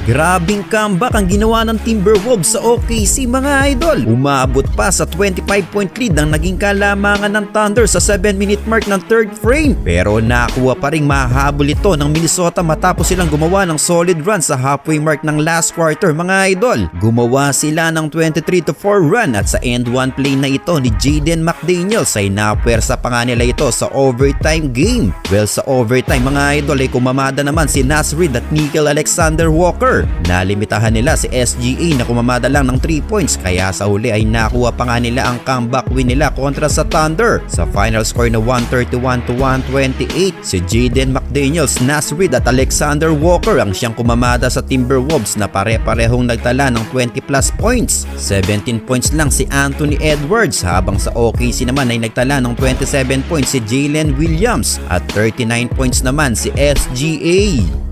Grabing comeback ang ginawa ng Timberwolves sa OKC mga idol. Umabot pa sa 25-point lead ang naging kalamangan ng Thunder sa 7-minute mark ng third frame. Pero nakuha pa ring mahabol ito ng Minnesota matapos silang gumawa ng solid run sa halfway mark ng last quarter mga idol. Gumawa sila ng 23-4 run at sa end one play na ito ni Jaden McDaniels ay napwersa pa nga nila ito sa overtime game. Well, sa overtime mga idol ay kumamada naman si Naz Reid at Nickeil Alexander-Walker. Nalimitahan nila si SGA na kumamada lang ng 3 points kaya sa huli ay nakuha pa nga nila ang comeback win nila kontra sa Thunder. Sa final score na 131-128, si Jaden McDaniels, Naz Reid at Alexander-Walker ang siyang kumamada sa Timberwolves na pare-parehong nagtala ng 20 plus points. 17 points lang si Anthony Edwards habang sa OKC naman ay nagtala ng 27 points si Jalen Williams at 39 points naman si SGA.